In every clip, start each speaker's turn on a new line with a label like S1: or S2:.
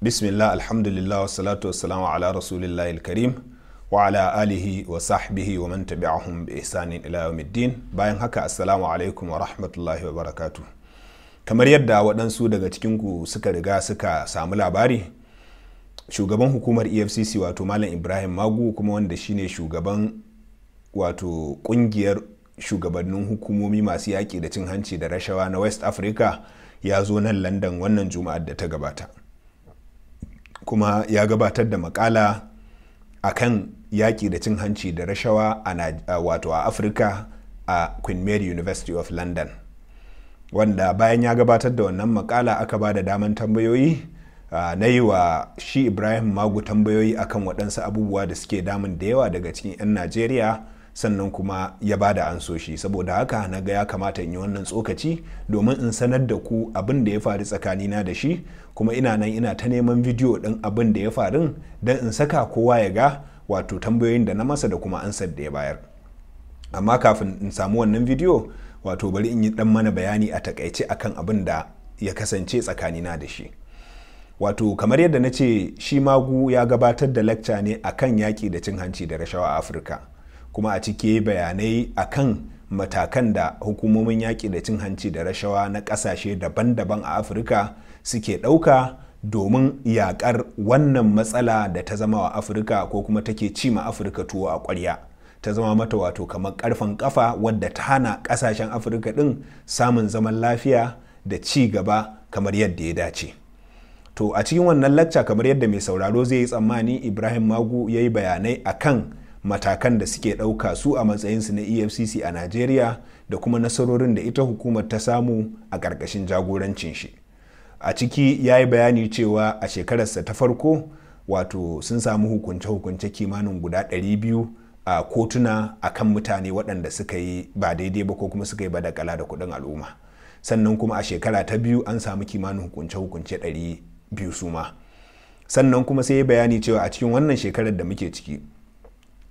S1: Bismillah, alhamdulillah, wassalatu wassalamu ala rasulillahi alkarim wa ala alihi wa sahbihi wa man tabi'ahum bi ihsanin ila yawmiddin. Bayan haka, assalamu alaikum wa rahmatullahi wa barakatuh. Kamar yadda waɗansu daga cikinku suka riga suka samu labari, shugaban hukumar EFCC wato Malam Ibrahim Magu, kuma wanda shine shugaban wato kungiyar shugabannin hukumomi masu yaƙi da cin hanci da rashawa na West Africa, ya zo nan London wannan juma'ar da ta gabata, kuma ya gabatar da makala akan yaƙi da cin hanci da rashawa wato a Afirka a Queen Mary University of London, wanda bayan ya gabatar da wannan makala aka ba da daman tambayoyi na yi wa shi Ibrahim Magu tambayoyi akan waɗansu abubuwa da suke damun da yawa daga cikin 'yan Najeriya, sannan kuma ya ba da ansoshi. Saboda haka na ga ya kamata in yi wannan tsokaci domin in sanar da ku abin da ya faru tsakanina da shi, kuma ina nan ina ta neman bidiyo ɗin abin da ya faru don in saka kowa ya ga wato tambayoyin da na masa da kuma ansar da ya bayar. Amma kafin in samu wannan bidiyo, wato bari in yi ɗan mana bayani a takaice akan abin da ya kasance tsakanina da shi. Wato kamar yadda na ce, shi Magu ya gabatar da lecture ne akan yaƙi da cin hanci da rashawa a Afirka, kuma a cike bayanai akan matakan da hukumomin yaƙi da cin hanci da rashawa na ƙasashe daban-daban a Afirka suke ɗauka domin yaƙar wannan matsala da ta zama wa Afirka, ko kuma take ci ma Afirka tuwo a ƙwarya, ta zama mata wato kamar ƙarfen ƙafa wadda ta hana ƙasashen Afirka ɗin samun zaman lafiya da ci gaba kamar yadda ya dace. To a cikin wannan lacca, kamar yadda mai sauraro zai yi tsammani, Ibrahim Magu ya yi bayanai akan matakan da suke ɗauka su a matsayinsu na EFCC a Najeriya, da kuma nasarorin da ita hukumar ta samu a ƙarƙashin jagorancin shi. A ciki ya yi bayani cewa a shekararsa ta farko wato sun samu hukunce-hukunce kimanin guda 200 a kotuna akan mutane waɗanda suka yi ba daidai ba ko kuma suka yi badakala da kuɗin al'umma. Sannan kuma a shekara ta biyu an samu kimanin hukunce-hukunce 200 su ma. Sannan kuma sai ya bayani cewa a cikin wannan shekarar da muke ciki,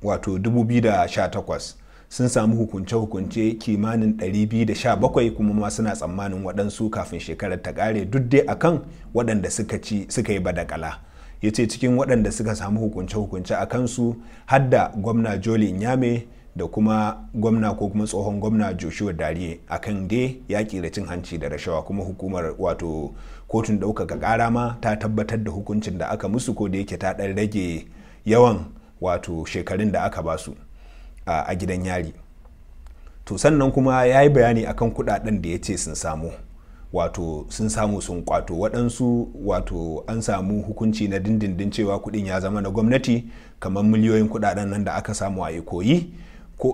S1: wato 2018, sun samu hukunce-hukunce kimanin 217, kuma ma suna tsammanin waɗansu kafin shekarar ta ƙare, duk dai akan waɗanda suka yi badakala. Ya ce cikin waɗanda suka samu hukunce-hukunce a kansu har da gwamna Joli Nyame da kuma gwamna ko kuma tsohon gwamna Joshua Dariye akan dai yaƙi da cin hanci da rashawa, kuma hukumar wato kotun ɗaukaka ƙara ma ta tabbatar da hukuncin da aka musu, ko da yake ta ɗan rage yawan wato shekarun da aka basu a gidan yari. To sannan kuma ya yi bayani akan kudaden da ya ce sun samu, wato sun samu sun kwato waɗansu, wato an samu hukunci na dindindin cewa kudin ya zama na gwamnati, kamar miliyoyin kudaden nan da aka samu a Ikoyi,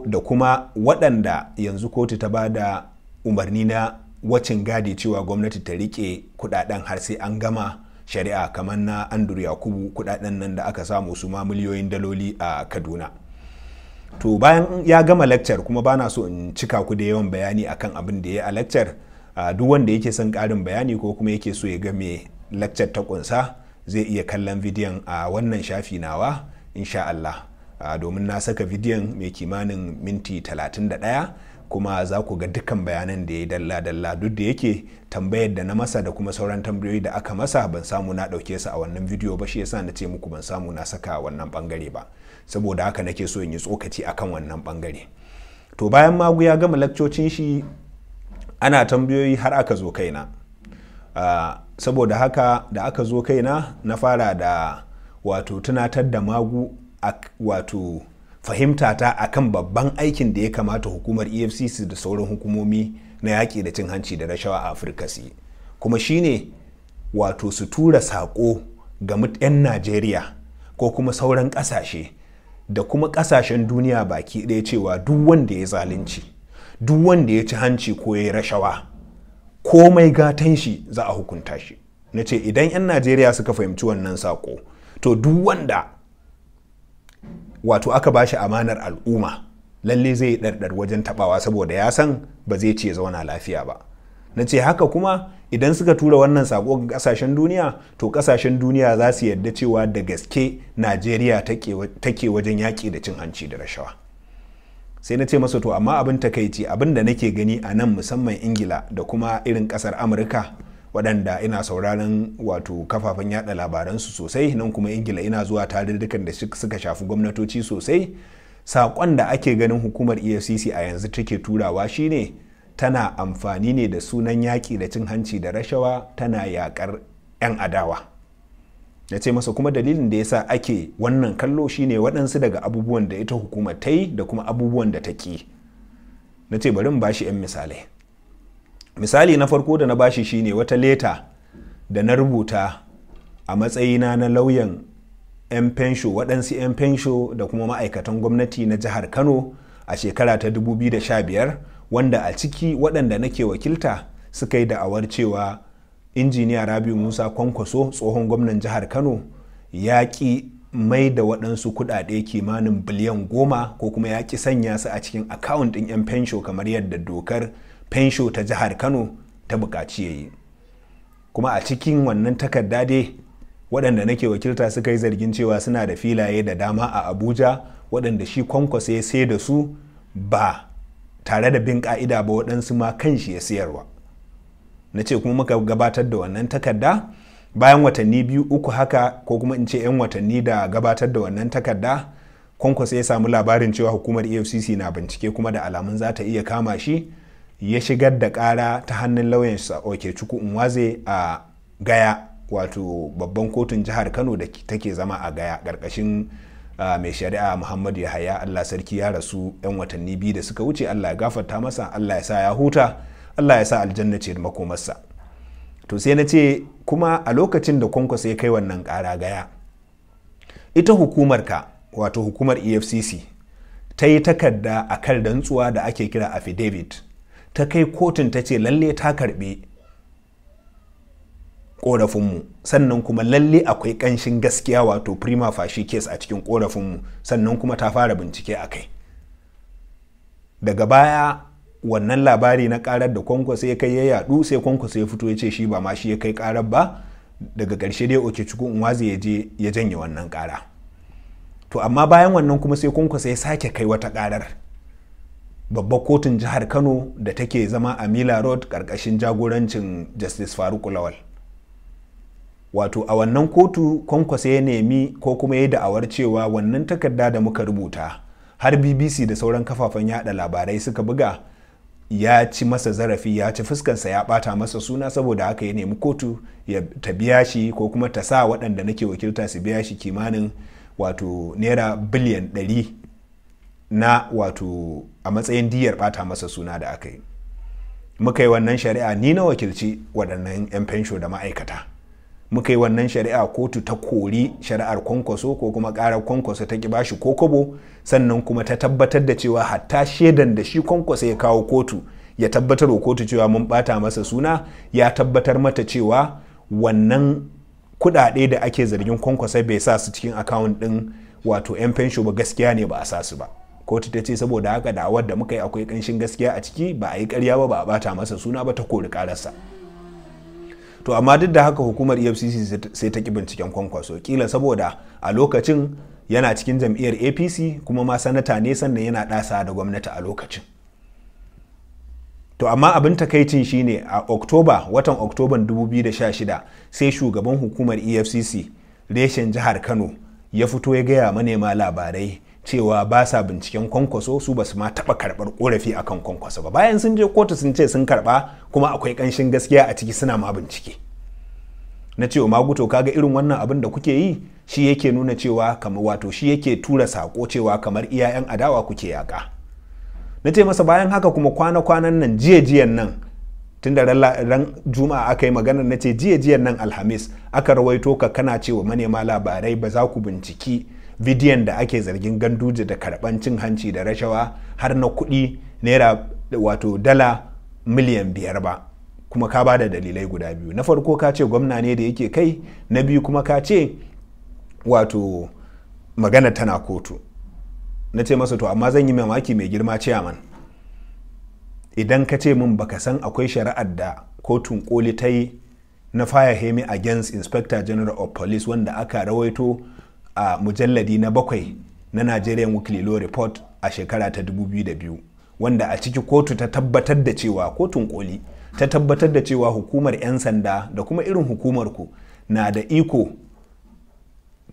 S1: da kuma waɗanda yanzu kotu ta ba da umarni na wacin gadi cewa gwamnati ta rike kudaden har sai an gama shari'a, kamar na Andrew Yakubu, kudaden nan da aka samu su ma miliyoyin daloli a Kaduna. To bayan ya gama lecture, kuma bana so in cika ku da yawan bayani akan abin da ya a lecture, duk wanda yake son ƙarin bayani ko kuma yake so ya ga me lecture ta kunsa, zai iya kallon bidiyon a wannan shafi nawa insha Allah, domin na saka bidiyon mai kimanin minti 31, kuma za ku ga dukkan bayanan da ya dalla-dalla, duk da yake tambayar da na masa da kuma sauran tambayoyi da aka masa ban samu na ɗauke su a wannan bidiyo ba, shi yasa na ce muku ban samu na saka wannan bangare ba, saboda haka nake so in yi tsokaci akan wannan bangare. To bayan Magu ya gama lakcocin shi, ana tambayoyi har aka zo kaina. Saboda haka da aka zo kaina, na fara da wato tunatar da Magu wato fahimta ta akan babban aikin da ya kamata hukumar EFCC da sauran hukumomi na yaƙi da cin hanci da rashawa a Afirka su yi, kuma shine wato su tura saƙo ga 'yan Najeriya ko kuma sauran ƙasashe da kuma ƙasashen duniya baki ɗaya cewa duk wanda ya zalunci, duk wanda ya ci hanci ko ya yi rashawa, komai gatan shi za a hukunta shi. Na ce idan 'yan Najeriya suka fahimci wannan saƙo, to duk wanda wato aka bashi amanar al'umma lalle zai ɗarɗar wajen taɓawa, saboda ya san ba zai ce zauna lafiya ba. Na ce haka kuma idan suka tura wannan sako ga kasashen duniya, to kasashen duniya za su yarda cewa da gaske Najeriya take wajen yaƙi da cin hanci da rashawa. Sai na ce masa to amma abin takaici, abin da nake gani a nan musamman Ingila da kuma irin ƙasar Amurka, waɗanda ina sauraron wato kafafen yada labaransu sosai, nan kuma Ingila ina zuwa tarurrukan da suka shafi gwamnatoci sosai. Saƙon da ake ganin hukumar EFCC a yanzu take turawa shine tana amfani ne da sunan yaƙi da cin hanci da rashawa tana yaƙar 'yan adawa. Na ce masa kuma dalilin da yasa ake wannan kallo shine waɗansu daga abubuwan da ita hukumar ta yi da kuma abubuwan da ta ƙi. Na ce bari in bashi 'yan misalai. Misali na farko da na bashi shine wata leta da na rubuta a matsayina na lauyan 'yan fensho, waɗansu 'yan fensho da kuma ma'aikatan gwamnati na jihar Kano a shekara ta 2015, wanda a ciki waɗanda nake wakilta suka yi da'awar cewa injiniya Rabiu Musa Kwankwaso, tsohon gwamnan jihar Kano, ya ƙi mai da waɗansu kuɗaɗe kimanin biliyan 10 ko kuma ya ƙi sanya su a cikin akawun ɗin 'yan fensho kamar yadda dokar fensho ta jihar Kano ta buƙaci ya yi. Kuma a cikin wannan takarda dai waɗanda nake wakilta suka yi zargin cewa suna da filaye da dama a Abuja waɗanda shi Kwankwaso ya sai da su ba tare da bin ƙa'ida ba, waɗansu ma kan shi ya sayarwa. Na ce kuma muka gabatar da wannan takarda bayan watanni 2-3 haka, ko kuma in ce 'yan watanni da gabatar da wannan takarda, Kwankwaso ya samu labarin cewa hukumar EFCC na bincike kuma da alamun za ta iya kama shi, ya shigar da ƙara ta hannun lauyansa Okechukwu Nwaze a Gaya, wato babban kotun jihar Kano da take zama a Gaya ƙarƙashin mai shari'a Muhammadu Yahaya. Allah sarki ya rasu 'yan watanni 2 da suka wuce, Allah ya gafarta masa, Allah ya sa ya huta, Allah ya sa aljanna ce da makomarsa. To sai na ce kuma a lokacin da Kwankwaso ya kai wannan ƙara Gaya, ita hukumarka wato hukumar EFCC ta yi takarda a kan rantsuwa da ake kira affidavit, ta kai kotun ta ce lalle ta karɓi ƙorafinmu, sannan kuma lalle akwai ƙanshin gaskiya wato prima facie case a cikin ƙorafinmu, sannan kuma ta fara bincike a kai. Daga baya wannan labari na ƙarar da Kwankwaso ya kai ya yaɗu, sai Kwankwaso ya fito ya ce shi ba ma shi ya kai ƙarar ba. Daga ƙarshe dai Okechukwu Nwaze ya je ya janye wannan ƙara. To amma bayan wannan kuma sai Kwankwaso ya sake kai wata ƙarar babbar kotun jihar Kano da take zama a Mila Road ƙarƙashin jagorancin Justice Faruk Lawal. Wato a wannan kotu Kwankwaso ya nemi ko kuma ya yi da'awar cewa wannan takarda da muka rubuta har BBC da sauran kafafen yada labarai suka buga ya ci masa zarafi, ya ci fuskansa, ya bata masa suna, saboda haka ya nemi kotu ya ta biya shi ko kuma ta sa waɗanda nake wakilta su biya shi kimanin wato naira biliyan 100 na wato a matsayin diyar bata masa suna da aka yi. Muka yi wannan shari'a, ni na wakilci waɗannan 'yan fensho da ma'aikata. Muka yi wannan shari'a, kotu ta kori shari'ar Kwankwaso ko kuma ƙarar Kwankwaso ta ki bashi ko kobo, sannan kuma ta tabbatar da cewa hatta shaidan da shi Kwankwaso ya kawo kotu ya tabbatar wa kotu cewa mun bata masa suna, ya tabbatar mata cewa wannan kuɗaɗe da ake zargin Kwankwaso bai sa su cikin akawun ɗin wato 'yan fensho ba gaskiya ne ba a sa su ba. Kotu ta ce saboda haka da'awar da muka yi akwai ƙanshin gaskiya a ciki, ba a yi ƙarya ba, ba a bata masa suna ba, ta kori ƙararsa. To amma duk da haka hukumar EFCC sai ta ki binciken Kwankwaso, kila saboda a lokacin yana cikin jam'iyyar APC kuma ma sanata ne, sannan yana ɗasa da gwamnati a lokacin. To amma abin takaicin shine a watan Oktoban 2016 sai shugaban hukumar EFCC reshen jihar Kano ya fito ya gaya manema labarai cewa ba sa binciken Kwankwaso, su ba su ma taɓa karɓar ƙorafi akan Kwankwaso ba. Bayan sun je kotu sun ce sun karɓa kuma akwai ƙanshin gaskiya a ciki, suna ma bincike. Na cewa Magu, to kaga irin wannan abin da kuke yi shi yake nuna cewa kamar wato shi yake tura sako cewa kamar iyayen adawa kuke yaƙa. Na ce masa bayan haka kuma kwana-kwanan nan jiyan nan tun da ran juma'a aka yi maganar, na ce jiyan nan Alhamis aka rawaito ka kana cewa manema labarai ba za ku binciki bidiyon da ake zargin Ganduje da karban cin hanci da rashawa har na kuɗi naira wato dala miliyan 5 ba, kuma ka ba da dalilai guda biyu. Na farko ka ce gwamna ne da yake kai, na biyu kuma ka ce wato magana tana kotu. Na ce masa to amma zan yi mamaki mai girma ciyaman idan ka ce min baka san akwai shari'ar da kotun koli ta yi na fire hemi against Inspector General of Police wanda aka rawaito a mujalladi na 7 na Nigerian Weekly Law Report a shekara ta 2002, wanda a ciki kotu ta tabbatar da cewa kotun koli ta tabbatar da cewa hukumar 'yan sanda da kuma irin hukumar ku na da iko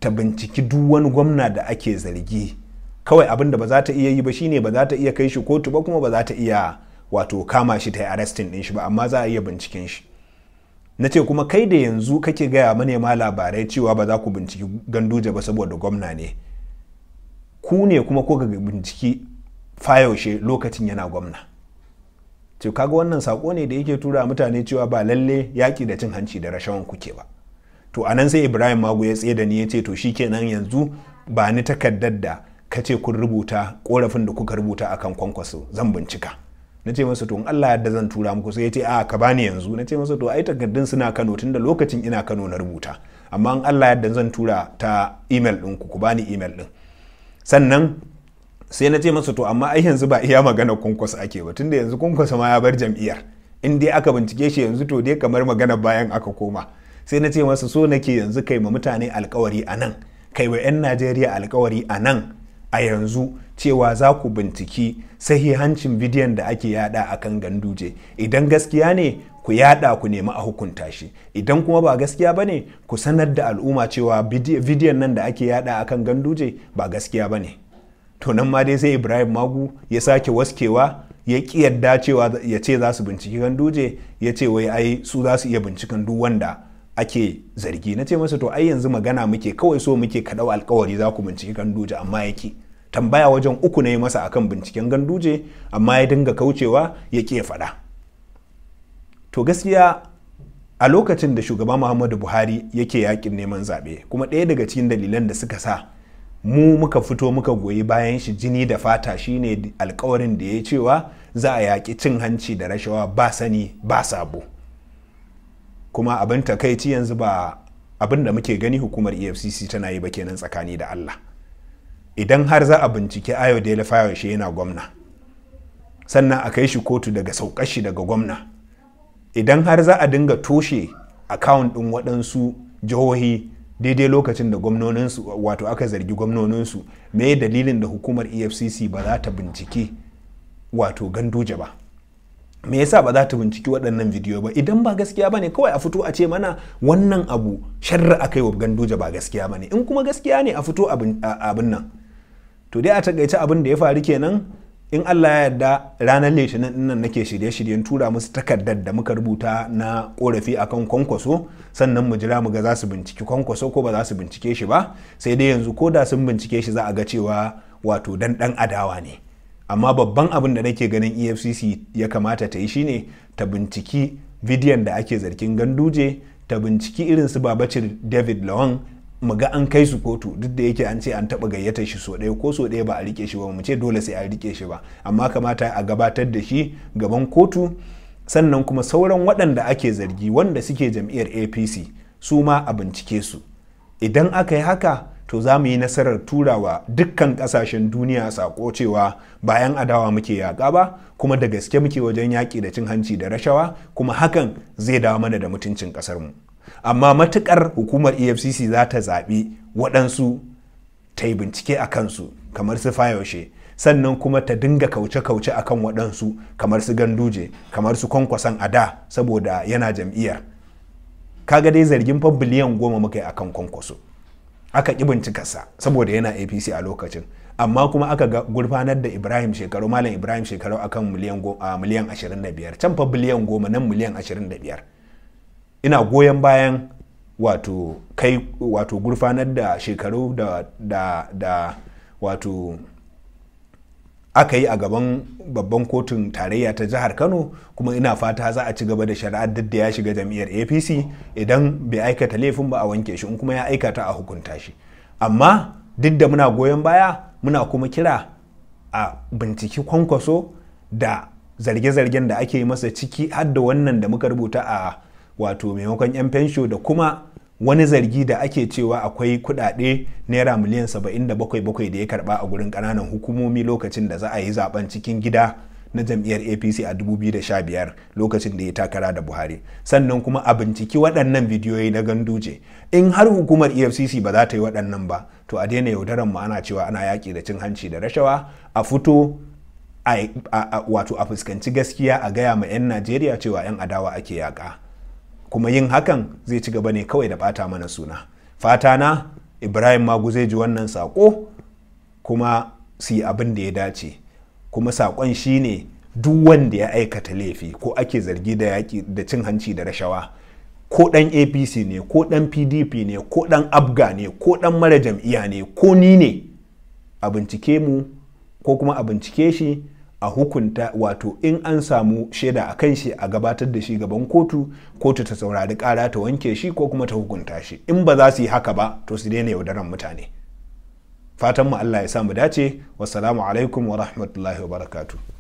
S1: ta binciki duk wani gwamna da ake zargi. Kawai abin da ba za ta iya yi ba shine ba za ta iya kai shi kotu ba, kuma ba za ta iya wato kama shi ta yi arresting din shi ba, amma za a iya binciken shi. Na ce kuma kai da yanzu kake gaya manema labarai cewa ba za ku binciki Ganduje ba saboda gwamna ne, ku ne kuma ko ga binciki Fayoshe lokacin yana gwamna. Ce kaga wannan sako ne da yake tura mutane cewa ba lalle yaki da cin hanci da rashawan kuke ba. To anan sai Ibrahim Magu ya tsaye da ni ya ce to shikenan yanzu ba ni takardar da kace kun rubuta korafin da kuka rubuta akan Kwankwaso zan bincika. Na ce masa to in Allah yadda zan tura muku. Sai ya ce a ka bani yanzu. Na ce masa to ai takardun suna Kano tunda lokacin ina Kano na rubuta, amma in Allah yadda zan tura ta email ɗinku, ku bani email ɗin. Sannan sai na ce masa to amma ai yanzu ba iya magana Kwankwaso ake ba, tunda yanzu Kwankwaso ma ya bar jam'iyyar. In dai aka bincike shi yanzu to dai kamar magana bayan aka koma. Sai na ce masa so nake yanzu kai ma mutane alkawari a nan, kai wa 'yan Najeriya alkawari a nan a yanzu cewa za ku binciki sahihancin bidiyon da ake yada akan Ganduje. Idan gaskiya ne ku yada ku nemi a hukunta shi, idan kuma ba gaskiya ba ne ku sanar da al'umma cewa bidiyon nan da ake yada akan Ganduje ba gaskiya ba ne. To nan ma dai sai Ibrahim Magu ya sake waskewa, ya ki yadda cewa ya ce za su binciki Ganduje, ya ce wai ai su za su iya binciken duk wanda ake zargi. Na ce masa to ai yanzu magana muke, kawai so muke kaɗau alkawari za ku binciki Ganduje, amma yake. Tambaya wajen 3 na yi masa akan binciken Ganduje, amma ya dinga kaucewa ya ke faɗa. To gaskiya a lokacin da shugaba Muhammadu Buhari yake yakin neman zaɓe, kuma ɗaya daga cikin dalilan da suka sa mu muka fito muka goyi bayan shi jini da fata shine alkawarin da ya cewa za a yaƙi cin hanci da rashawa ba sani ba sabo. Kuma abin takaici yanzu ba abin da muke gani hukumar EFCC tana yi ba kenan tsakani da Allah. Idan har za a bincike Ayodele Fayoshe yana gwamna, sannan a kai shi kotu daga saukar shi daga gwamna, idan har za a dinga toshe akawun ɗin waɗansu jihohi daidai lokacin da gwamnoninsu wato aka zargi gwamnoninsu, me dalilin da hukumar EFCC ba za ta binciki wato Ganduje ba? Me yasa ba za ta binciki waɗannan bidiyo ba? Idan ba gaskiya bane kawai a fito a ce mana wannan abu sharri aka yi wa Ganduje ba gaskiya bane, in kuma gaskiya ne a fito abin nan. To dai a takaice abin da ya faru kenan. In Allah ya yarda ranar Litinin dinnan nake shirye-shiryen tura musu takardar da muka rubuta na korafi akan Kwankwaso, sannan mu jira mu ga za su binciki Kwankwaso ko ba za su bincike shi ba. Sai dai yanzu ko da sun bincike shi za a ga cewa wato dan adawa ne. Amma babban abin da nake ganin EFCC ya kamata ta yi shine ta binciki bidiyon da ake zargin Ganduje, ta binciki irin su Babacir David Lawan, mu ga an kai su kotu. Duk da yake an ce an taɓa gayyatar shi so ɗaya ko so ɗaya ba a rike shi ba, mu ce dole sai a rike shi ba, amma kamata a gabatar da shi gaban kotu. Sannan kuma sauran waɗanda ake zargi wanda suke jam'iyyar APC su ma a bincike su. Idan aka yi haka to za mu yi nasarar turawa dukkan ƙasashen duniya sako cewa bayan adawa muke yaƙa ba, kuma da gaske muke wajen yaƙi da cin hanci da rashawa, kuma hakan zai dawo mana da mutuncin ƙasarmu. Amma matuƙar hukumar EFCC za ta zaɓi waɗansu ta yi bincike a kansu kamar su Fayoshe, sannan kuma ta dinga kauce-kauce a kan waɗansu kamar su Ganduje, kamar su Kwankwason a da saboda yana jam'iyyar. Kaga dai zargin fa biliyan 10 muka yi a kan Kwankwaso, aka ƙi bincikarsa saboda yana APC a lokacin, amma kuma aka gurfanar da Malam Ibrahim Shekaru akan miliyan 25, can fa biliyan 10 nan miliyan 25. Ina goyon bayan wato gurfanar da Shekaru da wato aka yi a gaban babban kotun tarayya ta jihar Kano, kuma ina fata za a ci gaba da shari'ar duk da ya shiga jam'iyyar APC. Idan bai aikata laifin ba a wanke shi, in kuma ya aikata a hukunta shi. Amma duk da muna goyon baya, muna kuma kira a binciki Kwankwaso da zarge-zargen da ake masa, ciki har da wannan da muka rubuta a wato maimakon 'yan fensho, da kuma wani zargi da ake cewa akwai kudade naira miliyan 77 da ya karba a gurin kananan hukumomi lokacin da za a yi zaben cikin gida na jam'iyyar APC a 2015 lokacin da ya takara da Buhari. Sannan kuma a binciki waɗannan bidiyoyi na Ganduje. In har hukumar EFCC ba za ta yi waɗannan ba, to a daina yaudaran mu ana cewa ana yaƙi da cin hanci da rashawa, a fito wato a fuskanci gaskiya a gaya ma 'yan Najeriya cewa 'yan adawa ake yaƙa, kuma yin hakan zai ci gaba ne kawai da ɓata mana suna. Fata na Ibrahim Magu zai ji wannan saƙo kuma su yi abin da ya dace, kuma saƙon shine duk wanda ya aikata laifi ko ake zargi da yaƙi da cin hanci da rashawa, ko ɗan APC ne ko ɗan PDP ne ko ɗan abga ne ko ɗan mara jam'iyya ne ko ni ne, a bincike mu ko kuma a bincike shi a hukunta, wato in an samu shaida a kan shi a gabatar da shi gaban kotu, kotu ta saurari ƙara ta wanke shi ko kuma ta hukunta shi. In ba za su yi haka ba to su daina yaudaran mutane. Fatan mu Allah ya sa mu dace. Wassalamu alaikum wa rahmatullahi wa barakatuh.